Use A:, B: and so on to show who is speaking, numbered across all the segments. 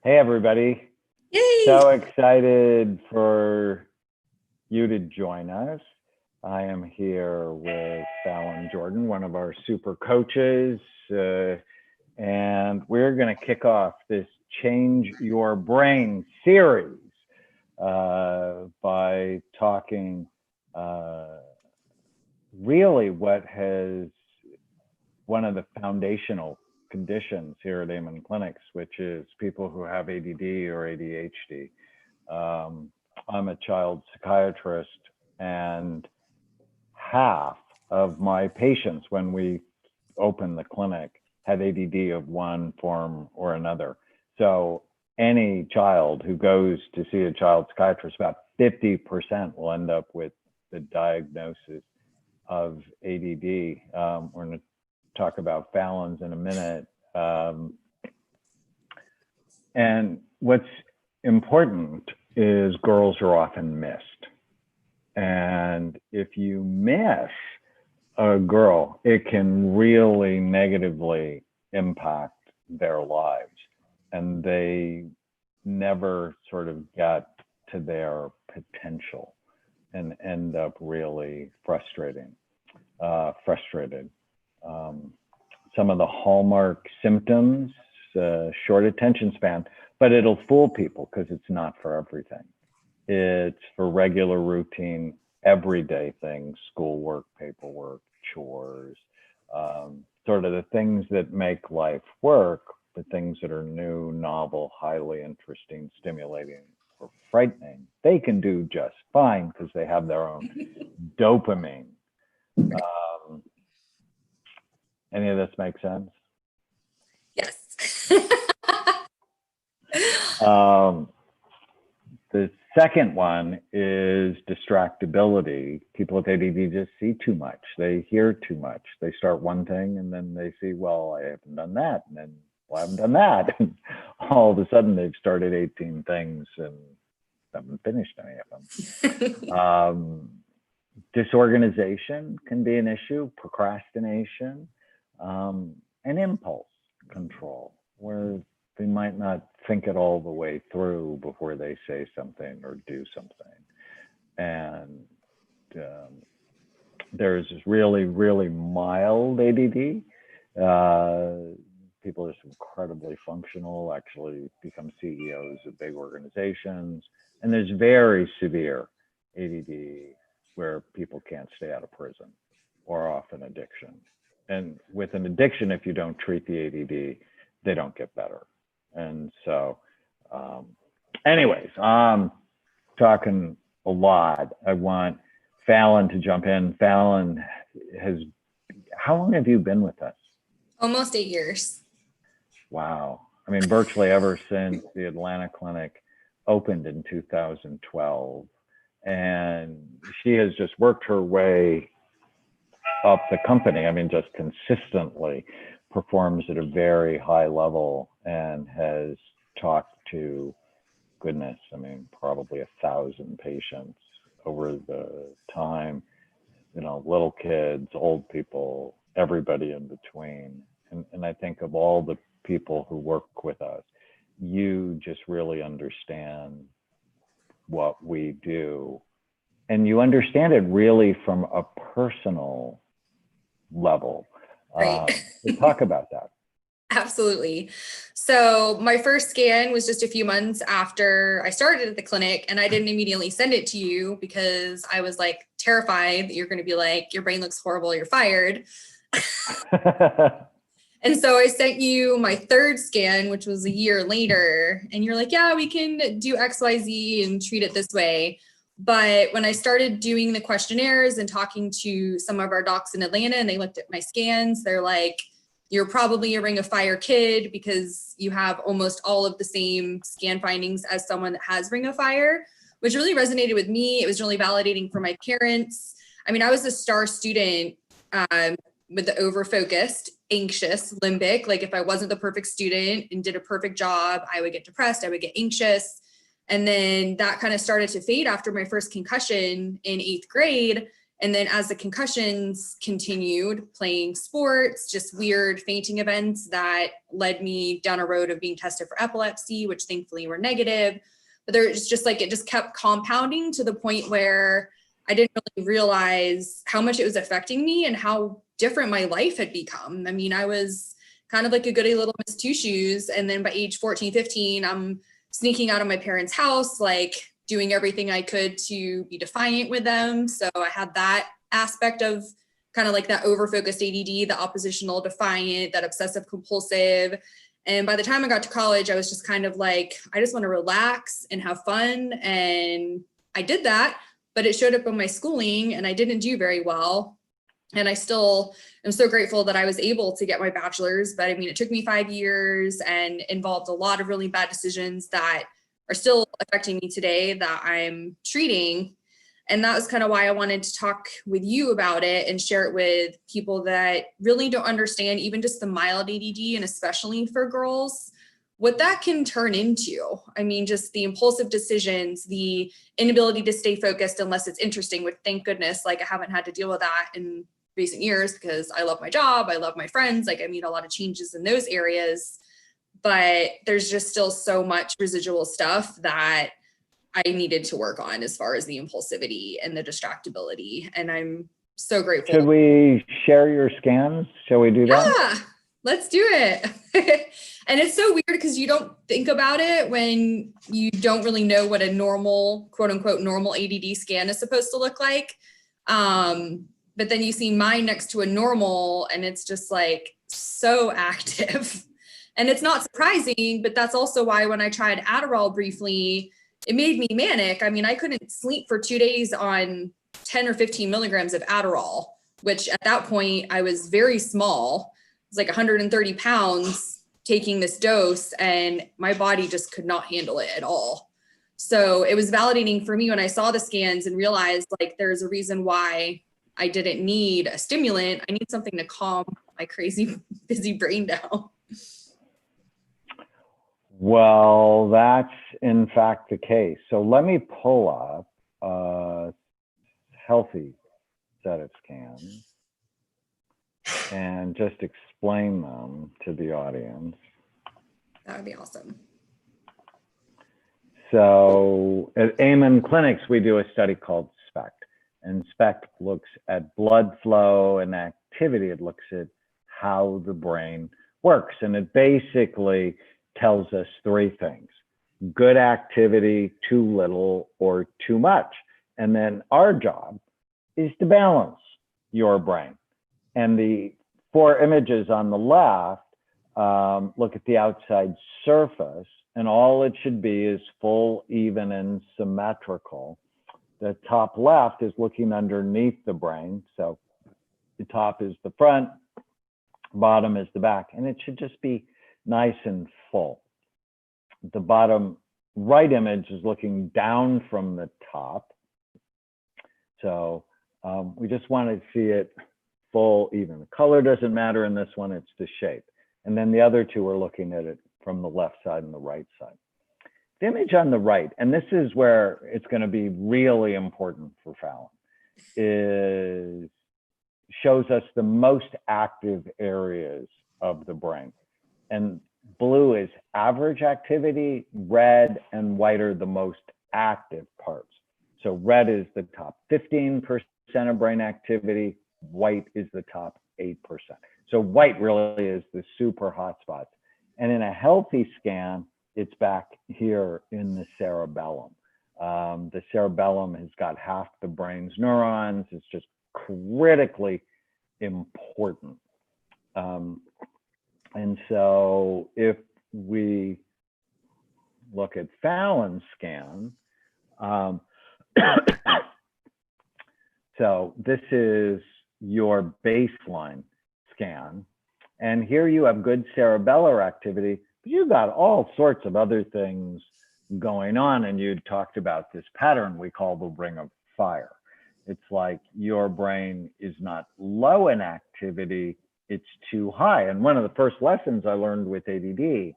A: Hey, everybody.
B: Yay!
A: So excited for you to join us. I am here with Fallon Jordan, one of our super coaches, and we're going to kick off this Change Your Brain series by talking really what has one of the foundational conditions here at Amon Clinics, which is people who have ADD or ADHD. I'm a child psychiatrist, and half of my patients when we opened the clinic had ADD of one form or another. So any child who goes to see a child psychiatrist, about 50% will end up with the diagnosis of ADD. We're going to talk about Fallon's in a minute. And what's important is girls are often missed. And if you miss a girl, it can really negatively impact their lives. And they never sort of get to their potential and end up really frustrated. Some of the hallmark symptoms, short attention span, but it'll fool people because it's not for everything. It's for regular routine, everyday things, schoolwork, paperwork, chores, sort of the things that make life work, the things that are new, novel, highly interesting, stimulating, or frightening, they can do just fine because they have their own dopamine. Any of this make sense?
B: Yes.
A: The second one is distractibility. People with ADD just see too much. They hear too much. They start one thing and then they see, well, I haven't done that. And then, well, I haven't done that. And all of a sudden they've started 18 things and haven't finished any of them. Disorganization can be an issue, procrastination, and impulse control, where they might not think it all the way through before they say something or do something. And there's really, really mild ADD. People are incredibly functional, actually become CEOs of big organizations. And there's very severe ADD where people can't stay out of prison or off an addiction. And with an addiction, if you don't treat the ADD, they don't get better. And so, anyways, I'm talking a lot. I want Fallon to jump in. Fallon how long have you been with us?
B: Almost 8 years.
A: Wow. I mean, virtually ever since the Atlanta clinic opened in 2012. And she has just worked her way up the company. I mean, just consistently performs at a very high level and has talked to, goodness, I mean, probably 1,000 patients over the time, you know, little kids, old people, everybody in between. And I think of all the people who work with us, you just really understand what we do. And you understand it really from a personal level.
B: Right.
A: Talk about that.
B: Absolutely. So my first scan was just a few months after I started at the clinic, and I didn't immediately send it to you because I was like terrified that you're going to be like, your brain looks horrible, you're fired. And so I sent you my third scan, which was a year later, and you're like, yeah, we can do XYZ and treat it this way. But when I started doing the questionnaires and talking to some of our docs in Atlanta, and they looked at my scans, they're like, you're probably a ring of fire kid because you have almost all of the same scan findings as someone that has ring of fire, which really resonated with me. It was really validating for my parents. I mean, I was a star student with the over-focused, anxious, limbic. Like if I wasn't the perfect student and did a perfect job, I would get depressed, I would get anxious. And then that kind of started to fade after my first concussion in 8th grade. And then as the concussions continued, playing sports, just weird fainting events that led me down a road of being tested for epilepsy, which thankfully were negative. But there's just like, it just kept compounding to the point where I didn't really realize how much it was affecting me and how different my life had become. I mean, I was kind of like a goody little Miss Two Shoes. And then by age 14, 15, I'm sneaking out of my parents' house, like doing everything I could to be defiant with them. So I had that aspect of kind of like that over-focused ADD, the oppositional defiant, that obsessive compulsive. And by the time I got to college, I was just kind of like, I just want to relax and have fun. And I did that, but it showed up in my schooling and I didn't do very well. And I still am so grateful that I was able to get my bachelor's. But I mean, it took me 5 years and involved a lot of really bad decisions that are still affecting me today that I'm treating. And that was kind of why I wanted to talk with you about it and share it with people that really don't understand even just the mild ADD, and especially for girls, what that can turn into. I mean, just the impulsive decisions, the inability to stay focused unless it's interesting, which thank goodness, like I haven't had to deal with that in recent years because I love my job, I love my friends, like I made a lot of changes in those areas. But there's just still so much residual stuff that I needed to work on as far as the impulsivity and the distractibility. And I'm so grateful.
A: Should we share your scans? Shall we do that?
B: Yeah, let's do it. And it's so weird because you don't think about it when you don't really know what a normal, quote unquote, normal ADD scan is supposed to look like. But then you see mine next to a normal and it's just like so active. And it's not surprising, but that's also why when I tried Adderall briefly, it made me manic. I mean, I couldn't sleep for 2 days on 10 or 15 milligrams of Adderall, which at that point I was very small. It was like 130 pounds taking this dose and my body just could not handle it at all. So it was validating for me when I saw the scans and realized like there's a reason why I didn't need a stimulant. I need something to calm my crazy busy brain down.
A: Well, that's in fact the case. So let me pull up a healthy set of scans and just explain them to the audience.
B: That would be awesome.
A: So at Amon Clinics, we do a study called SPECT. And SPECT looks at blood flow and activity. It looks at how the brain works. And it basically tells us three things: good activity, too little, or too much. And then our job is to balance your brain. And the four images on the left look at the outside surface, and all it should be is full, even, and symmetrical. The top left is looking underneath the brain. So the top is the front, bottom is the back, and it should just be nice and full. The bottom right image is looking down from the top. So we just want to see it full, even. The color doesn't matter in this one, it's the shape. And then the other two are looking at it from the left side and the right side. The image on the right, and this is where it's going to be really important for Fallon, shows us the most active areas of the brain. And blue is average activity, red and white are the most active parts. So red is the top 15% of brain activity, white is the top 8%. So white really is the super hot spots. And in a healthy scan, it's back here in the cerebellum. The cerebellum has got half the brain's neurons. It's just critically important. And so if we look at Fallon's scan, so this is your baseline scan. And here you have good cerebellar activity, but you've got all sorts of other things going on. And you talked about this pattern we call the ring of fire. It's like your brain is not low in activity, it's too high. And one of the first lessons I learned with ADD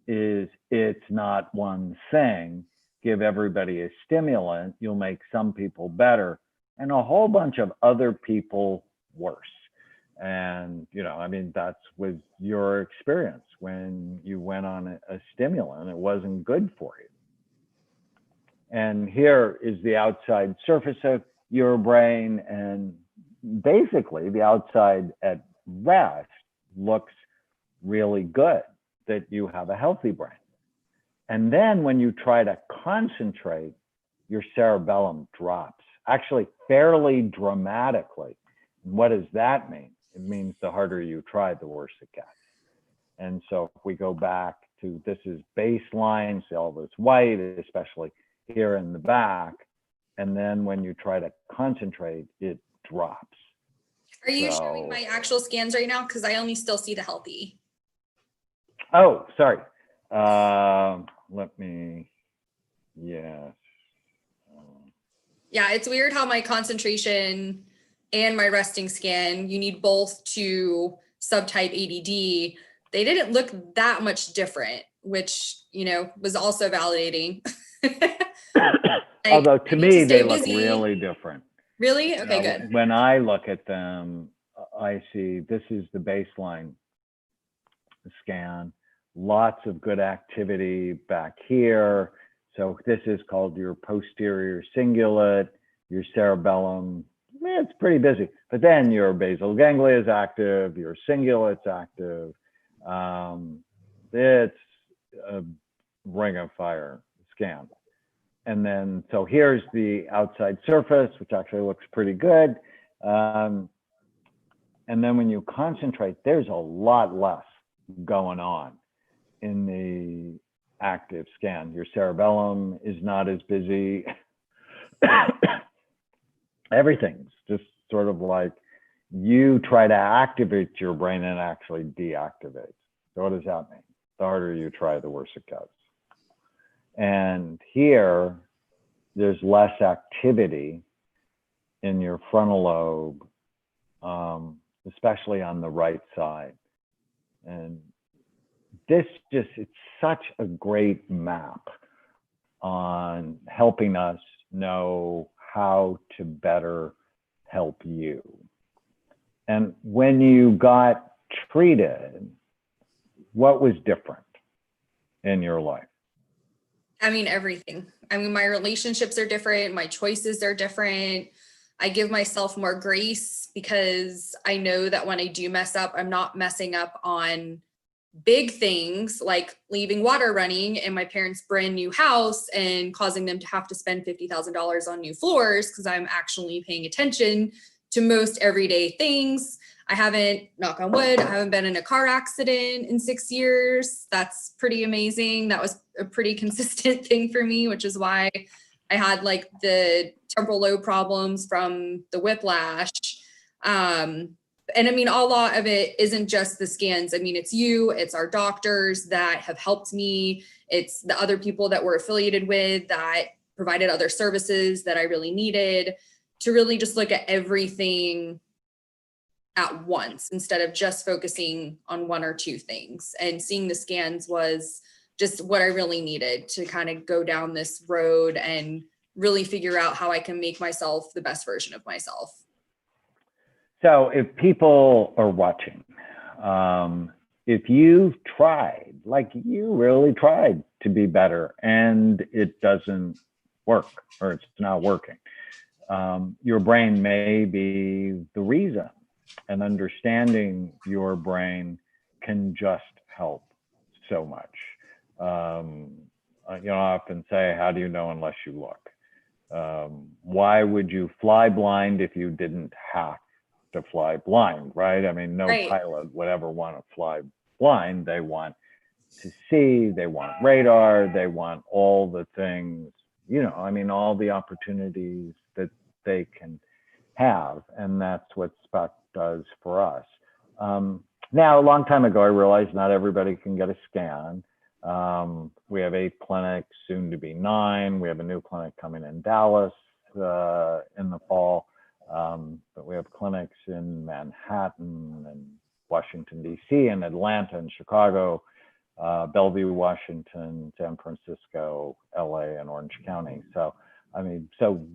A: is it's not one thing. Give everybody a stimulant, you'll make some people better, and a whole bunch of other people worse. And, you know, I mean, that's was your experience when you went on a stimulant, it wasn't good for you. And here is the outside surface of your brain. And basically the outside at rest looks really good, that you have a healthy brain. And then when you try to concentrate, your cerebellum drops, actually fairly dramatically. And what does that mean? It means the harder you try, the worse it gets. And so if we go back to, this is baseline, see all this white, especially here in the back. And then when you try to concentrate, it drops.
B: Are you showing my actual scans right now? Because I only still see the healthy.
A: Oh, sorry. Let me, yes.
B: Yeah, it's weird how my concentration and my resting scan, you need both to subtype ADD. They didn't look that much different, which, you know, was also validating. Like,
A: although to me, they look
B: busy.
A: really different.
B: Really? Okay, good.
A: When I look at them, I see this is the baseline scan, lots of good activity back here. So this is called your posterior cingulate, your cerebellum, it's pretty busy. But then your basal ganglia is active, your cingulate's active. It's a ring of fire scan. And then, so here's the outside surface, which actually looks pretty good. And then when you concentrate, there's a lot less going on in the active scan. Your cerebellum is not as busy. Everything's just sort of like you try to activate your brain and actually deactivates. So what does that mean? The harder you try, the worse it gets. And here, there's less activity in your frontal lobe, especially on the right side. And this just, it's such a great map on helping us know how to better help you. And when you got treated, what was different in your life?
B: I mean, everything. I mean, my relationships are different. My choices are different. I give myself more grace because I know that when I do mess up, I'm not messing up on big things like leaving water running in my parents' brand new house and causing them to have to spend $50,000 on new floors because I'm actually paying attention to most everyday things. I haven't, knock on wood, I haven't been in a car accident in 6 years. That's pretty amazing. That was a pretty consistent thing for me, which is why I had like the temporal lobe problems from the whiplash. And I mean, a lot of it isn't just the scans. I mean, it's you, it's our doctors that have helped me. It's the other people that we're affiliated with that provided other services that I really needed, to really just look at everything at once instead of just focusing on one or two things. And seeing the scans was just what I really needed to kind of go down this road and really figure out how I can make myself the best version of myself.
A: So if people are watching, if you've tried, like you really tried to be better and it doesn't work or it's not working, your brain may be the reason, and understanding your brain can just help so much. I often say, how do you know unless you look? Why would you fly blind if you didn't have to fly blind, right? I mean, no pilot would ever want to fly blind. They want to see, they want radar, they want all the things, I mean, all the opportunities that they can have. And that's what SPECT does for us. Now, a long time ago, I realized not everybody can get a scan. We have 8 clinics, soon to be 9. We have a new clinic coming in Dallas in the fall. But we have clinics in Manhattan and Washington, D.C., and Atlanta and Chicago, Bellevue, Washington, San Francisco, LA, and Orange County. So, I mean, so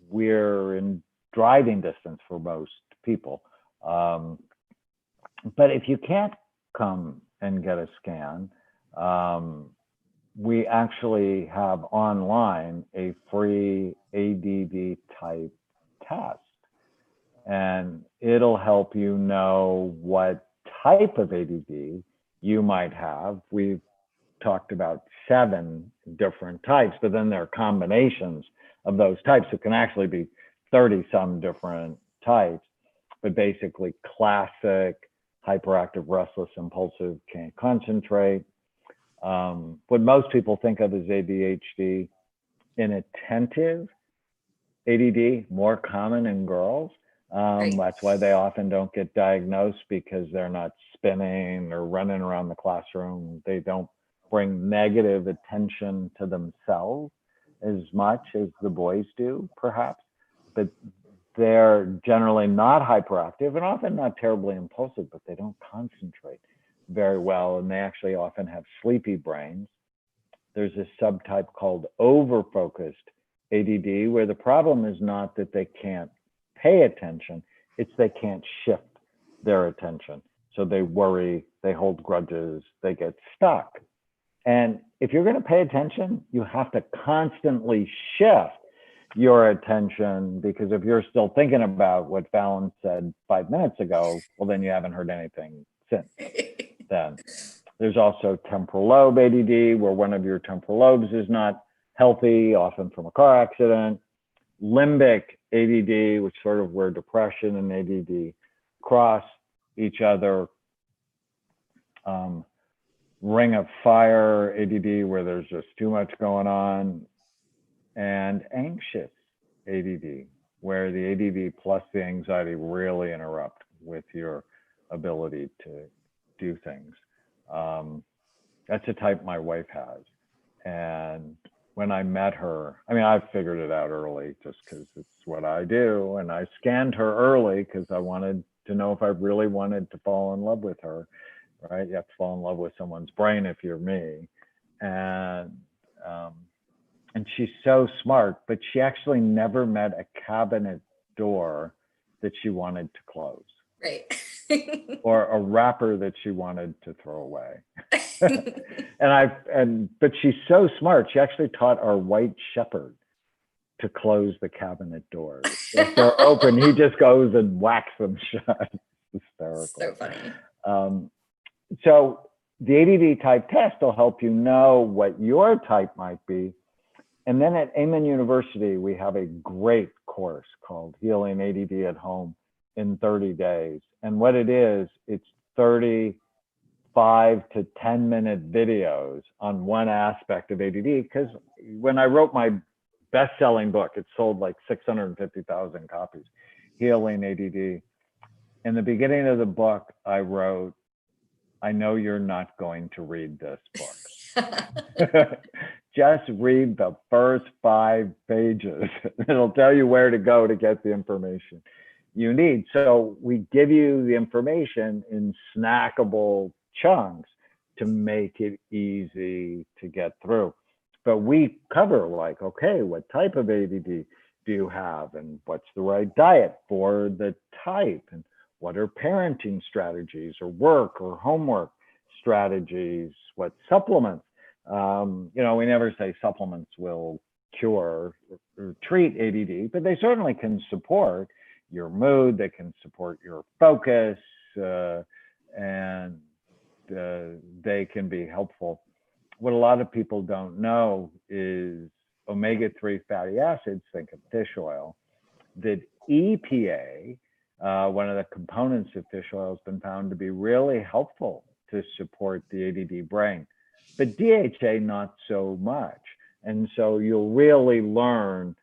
A: we're in driving distance for most people. But if you can't come and get a scan, we actually have online a free ADD type test, and it'll help you know what type of ADD you might have. We've talked about 7 different types, but then there are combinations of those types. It can actually be 30 some different types, but basically classic hyperactive, restless, impulsive, can't concentrate. What most people think of as ADHD, inattentive ADD, more common in girls. That's why they often don't get diagnosed, because they're not spinning or running around the classroom. They don't bring negative attention to themselves as much as the boys do, perhaps, but they're generally not hyperactive and often not terribly impulsive, but they don't concentrate very well, and they actually often have sleepy brains. There's a subtype called overfocused ADD, where the problem is not that they can't pay attention, it's they can't shift their attention. So they worry, they hold grudges, they get stuck. And if you're going to pay attention, you have to constantly shift your attention, because if you're still thinking about what Fallon said 5 minutes ago, well, then you haven't heard anything since then. There's also temporal lobe ADD, where one of your temporal lobes is not healthy, often from a car accident. Limbic ADD, which is sort of where depression and ADD cross each other. Ring of fire ADD, where there's just too much going on. And anxious ADD, where the ADD plus the anxiety really interrupt with your ability to do things. That's a type my wife has. And when I met her, I mean, I figured it out early just because it's what I do. And I scanned her early because I wanted to know if I really wanted to fall in love with her, right? You have to fall in love with someone's brain if you're me. And she's so smart, but she actually never met a cabinet door that she wanted to close.
B: Right.
A: Or a wrapper that she wanted to throw away. But she's so smart. She actually taught our white shepherd to close the cabinet doors. If they're open, he just goes and whacks them shut. Hysterical.
B: So funny.
A: So the ADD type test will help you know what your type might be. And then at Amon University, we have a great course called Healing ADD at Home in 30 days. And what it is, it's 35 to 10-minute videos on one aspect of ADD. Because when I wrote my best-selling book, it sold like 650,000 copies, Healing ADD. In the beginning of the book, I wrote, I know you're not going to read this book. Just read the first 5 pages. It'll tell you where to go to get the information you need. So we give you the information in snackable chunks to make it easy to get through. But we cover like, okay, what type of ADD do you have? And what's the right diet for the type? And what are parenting strategies or work or homework strategies? What supplements? We never say supplements will cure or treat ADD, but they certainly can support your mood, they can support your focus, and they can be helpful. What a lot of people don't know is omega-3 fatty acids, think of fish oil, that EPA, one of the components of fish oil, has been found to be really helpful to support the ADD brain. But DHA, not so much. And so you'll really learn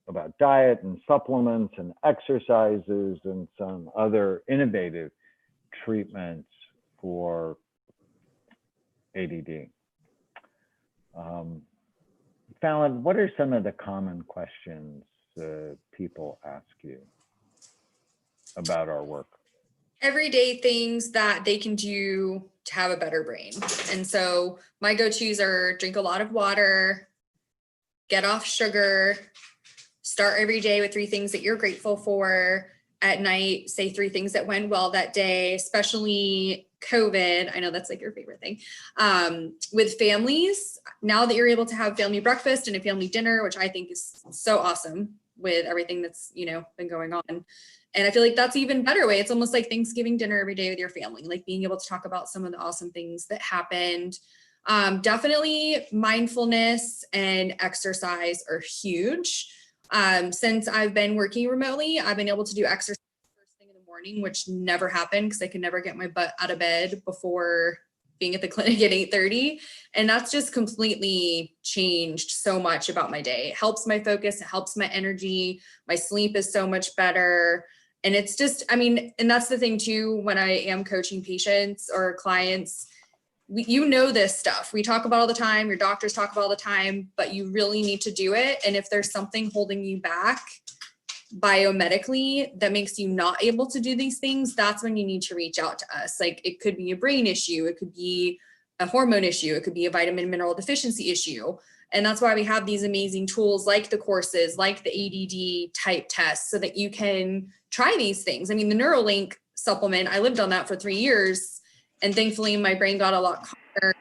A: about diet and supplements and exercises and some other innovative treatments for ADD. Fallon, what are some of the common questions people ask you about our work?
B: Everyday things that they can do to have a better brain. And so my go-tos are drink a lot of water, get off sugar, start every day with 3 things that you're grateful for. At night, say 3 things that went well that day, especially COVID. I know that's like your favorite thing. With families, now that you're able to have family breakfast and a family dinner, which I think is so awesome with everything that's, been going on. And I feel like that's even better way. It's almost like Thanksgiving dinner every day with your family, like being able to talk about some of the awesome things that happened. Definitely mindfulness and exercise are huge. Since I've been working remotely, I've been able to do exercise first thing in the morning, which never happened because I could never get my butt out of bed before being at the clinic at 8:30. And that's just completely changed so much about my day. It helps my focus. It helps my energy. My sleep is so much better. And it's just, and that's the thing too, when I am coaching patients or clients, this stuff we talk about all the time, your doctors talk about all the time, but you really need to do it. And if there's something holding you back biomedically that makes you not able to do these things, that's when you need to reach out to us. Like it could be a brain issue, it could be a hormone issue, it could be a vitamin mineral deficiency issue. And that's why we have these amazing tools like the courses, like the ADD type tests, so that you can try these things. The Neuralink supplement, I lived on that for 3 years. And thankfully my brain got a lot calmer,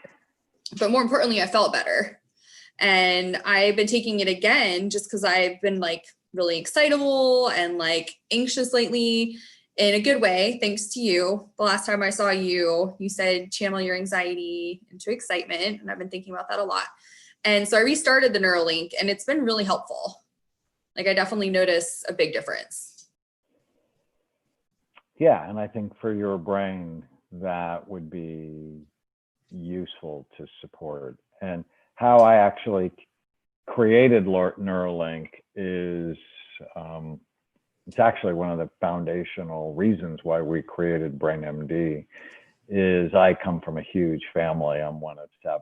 B: but more importantly, I felt better. And I've been taking it again, just because I've been like really excitable and like anxious lately in a good way. Thanks to you. The last time I saw you, you said channel your anxiety into excitement. And I've been thinking about that a lot. And so I restarted the Neuralink and it's been really helpful. Like I definitely notice a big difference.
A: Yeah. And I think for your brain, that would be useful to support. And how I actually created Neuralink is, it's actually one of the foundational reasons why we created BrainMD. Is I come from a huge family. I'm one of 7.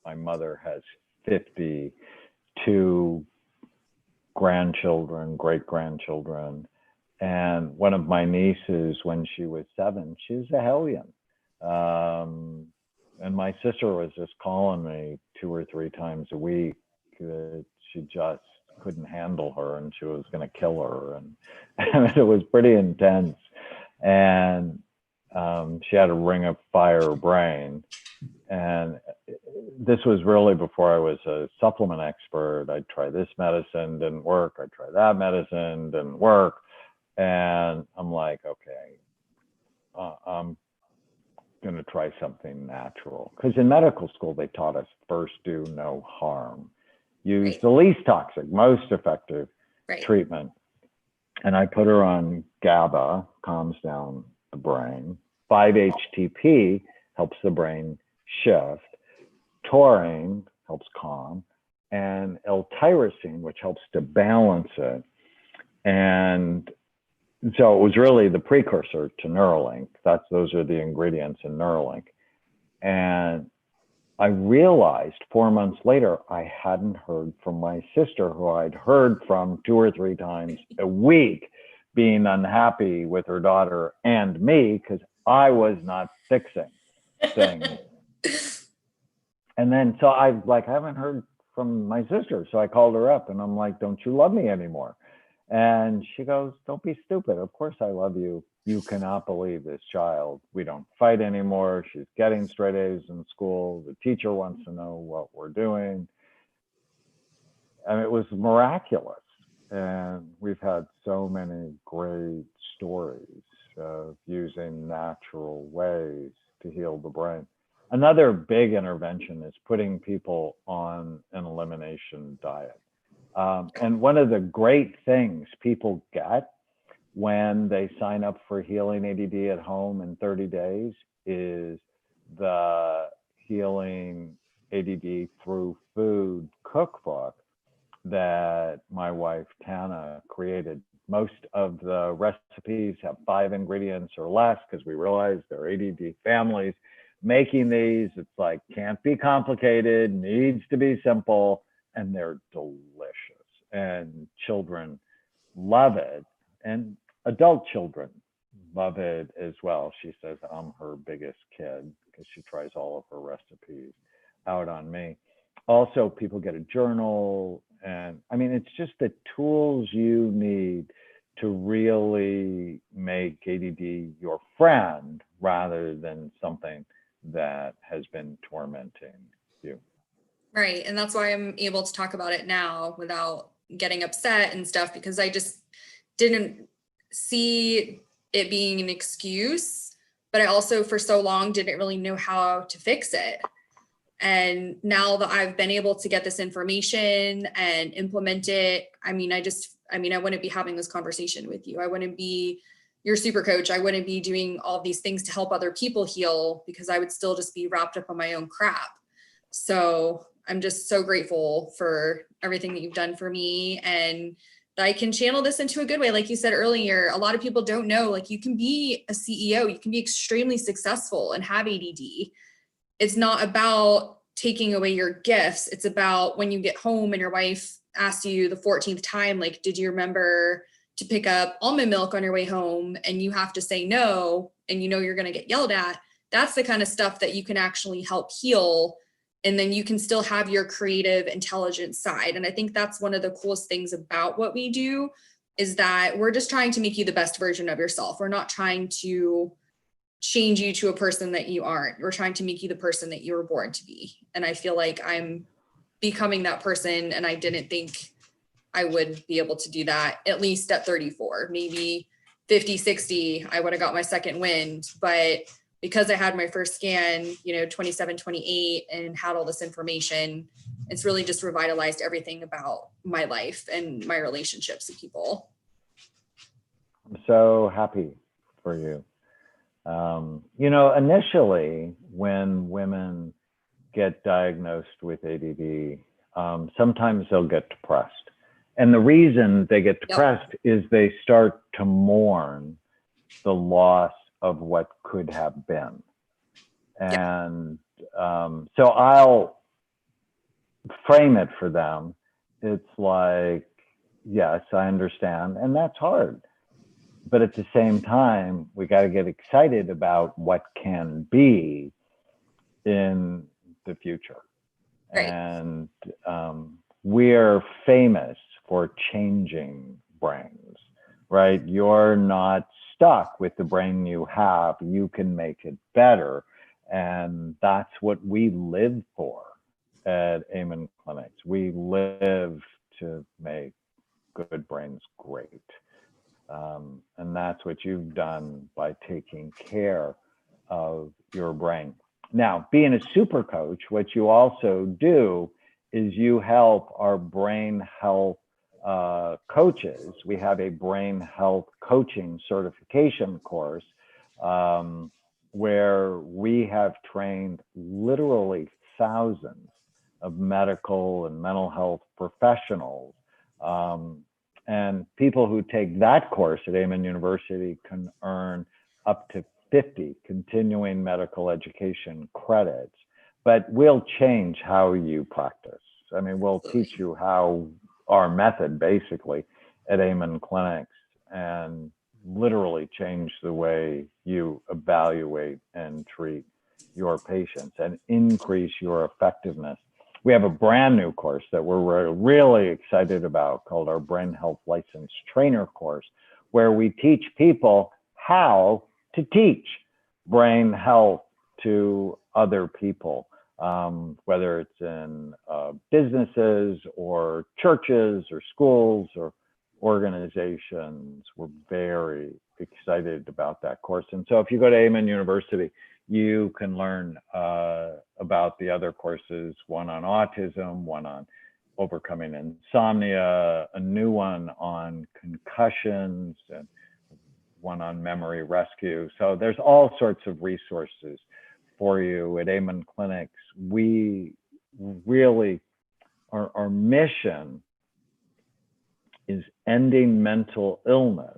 A: My mother has 52 grandchildren, great-grandchildren. And one of my nieces, when she was 7, she was a hellion. And my sister was just calling me 2 or 3 times a week that she just couldn't handle her and she was going to kill her. And it was pretty intense. And she had a ring of fire brain. And this was really before I was a supplement expert. I'd try this medicine, didn't work. I'd try that medicine, didn't work. And I'm like, okay, I'm going to try something natural. Because in medical school, they taught us first do no harm. Use the least toxic, most effective treatment. And I put her on GABA, calms down the brain. 5-HTP helps the brain shift. Taurine helps calm. And L-tyrosine, which helps to balance it. And so it was really the precursor to Neuralink. Those are the ingredients in Neuralink. And I realized 4 months later, I hadn't heard from my sister, who I'd heard from 2 or 3 times a week, being unhappy with her daughter and me because I was not fixing things. And then, so I haven't heard from my sister. So I called her up and I'm like, don't you love me anymore? And she goes, don't be stupid. Of course I love you. You cannot believe this child. We don't fight anymore. She's getting straight A's in school. The teacher wants to know what we're doing. And it was miraculous. And we've had so many great stories of using natural ways to heal the brain. Another big intervention is putting people on an elimination diet. And one of the great things people get when they sign up for Healing ADD at Home in 30 days is the Healing ADD Through Food cookbook that my wife Tana created. Most of the recipes have 5 ingredients or less because we realize they're ADD families making these. It's like, can't be complicated, needs to be simple, and they're delicious. And children love it. And adult children love it as well. She says I'm her biggest kid because she tries all of her recipes out on me. Also, people get a journal And I mean, it's just the tools you need to really make ADD your friend rather than something that has been tormenting you.
B: Right. And that's why I'm able to talk about it now without getting upset and stuff, because I just didn't see it being an excuse, but I also for so long didn't really know how to fix it. And now that I've been able to get this information and implement it, I mean, I wouldn't be having this conversation with you. I wouldn't be your super coach. I wouldn't be doing all these things to help other people heal, because I would still just be wrapped up on my own crap. So I'm just so grateful for everything that you've done for me, and that I can channel this into a good way. Like you said earlier, a lot of people don't know, like, you can be a CEO, you can be extremely successful and have ADD. It's not about taking away your gifts. It's about when you get home and your wife asks you the 14th time, like, did you remember to pick up almond milk on your way home? And you have to say no, and you know you're going to get yelled at. That's the kind of stuff that you can actually help heal. And then you can still have your creative intelligence side. And I think that's one of the coolest things about what we do, is that we're just trying to make you the best version of yourself. We're not trying to change you to a person that you aren't. We're trying to make you the person that you were born to be. And I feel like I'm becoming that person. And I didn't think I would be able to do that, at least at 34, maybe 50, 60, I would have got my second wind. But because I had my first scan, 27, 28, and had all this information, it's really just revitalized everything about my life and my relationships with people.
A: I'm so happy for you. Initially, when women get diagnosed with ADD, sometimes they'll get depressed. And the reason they get depressed is they start to mourn the loss of what could have been. And so I'll frame it for them. It's like, yes, I understand. And that's hard. But at the same time, we got to get excited about what can be in the future. Right. And we're famous for changing brains, right? You're not stuck with the brain you have. You can make it better. And that's what we live for at Amon Clinics. We live to make good brains great. And that's what you've done by taking care of your brain. Now, being a super coach, what you also do is you help our brain health coaches. We have a brain health coaching certification course where we have trained literally thousands of medical and mental health professionals. And people who take that course at Amon University can earn up to 50 continuing medical education credits. But we'll change how you practice. I mean, we'll teach you how our method basically at Amon Clinics, and literally change the way you evaluate and treat your patients and increase your effectiveness. We have a brand new course that we're really excited about called our Brain Health Licensed Trainer course, where we teach people how to teach brain health to other people, whether it's in businesses or churches or schools or organizations. We're very excited about that course. And so if you go to Amon University, you can learn about the other courses, one on autism, one on overcoming insomnia, a new one on concussions, and one on memory rescue. So there's all sorts of resources for you at Amon Clinics. We really, our mission is ending mental illness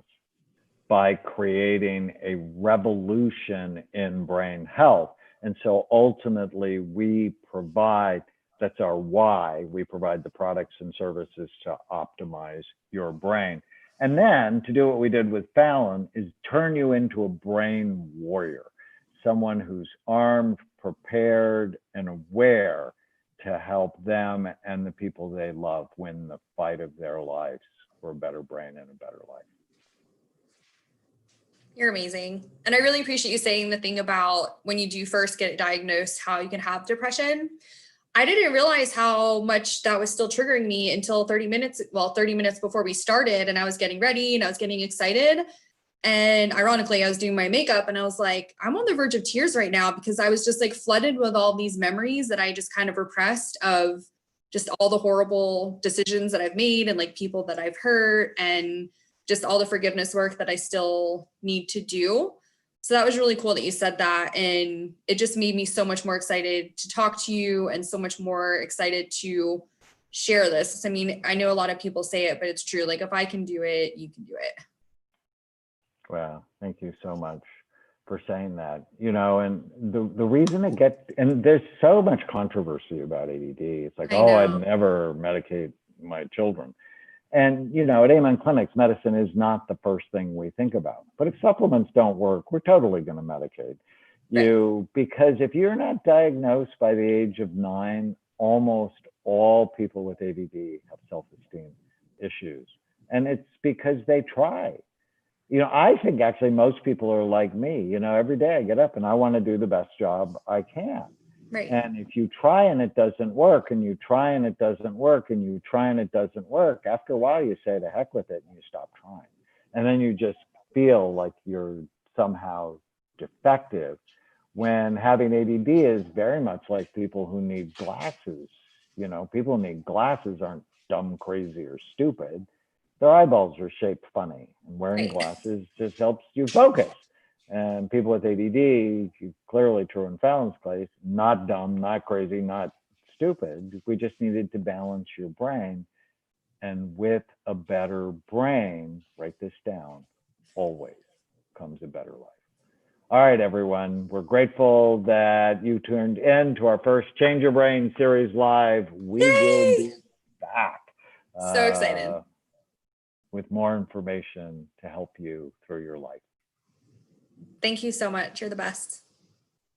A: by creating a revolution in brain health. And so ultimately we provide, that's our why, we provide the products and services to optimize your brain. And then to do what we did with Fallon is turn you into a brain warrior, someone who's armed, prepared, and aware to help them and the people people they love win the fight of their lives for a better brain and a better life.
B: You're amazing. And I really appreciate you saying the thing about when you do first get diagnosed, how you can have depression. I didn't realize how much that was still triggering me until 30 minutes before we started, and I was getting ready and I was getting excited. And ironically, I was doing my makeup and I was like, I'm on the verge of tears right now because I was just like flooded with all these memories that I just kind of repressed of just all the horrible decisions that I've made and like people that I've hurt and just all the forgiveness work that I still need to do. So that was really cool that you said that. And it just made me so much more excited to talk to you and so much more excited to share this. I mean, I know a lot of people say it, but it's true. Like if I can do it, you can do it.
A: Wow, thank you so much for saying that. You know, and the reason it gets, and there's so much controversy about ADD. It's like, oh, I'd never medicate my children. And, you know, at Amon Clinics, medicine is not the first thing we think about. But if supplements don't work, we're totally going to medicate you, because if you're not diagnosed by the age of 9, almost all people with ADD have self-esteem issues. And it's because they try. You know, I think actually most people are like me. You know, every day I get up and I want to do the best job I can.
B: Right.
A: And if you try and it doesn't work, and you try and it doesn't work, and you try and it doesn't work, after a while you say to heck with it and you stop trying. And then you just feel like you're somehow defective, when having ADD is very much like people who need glasses. You know, people who need glasses aren't dumb, crazy, or stupid. Their eyeballs are shaped funny, and wearing glasses just helps you focus. And people with ADD, clearly true in Fallon's case, not dumb, not crazy, not stupid. We just needed to balance your brain. And with a better brain, write this down, always comes a better life. All right, everyone. We're grateful that you tuned in to our first Change Your Brain series live. We will be back.
B: So excited.
A: With more information to help you through your life.
B: Thank you so much. You're the best.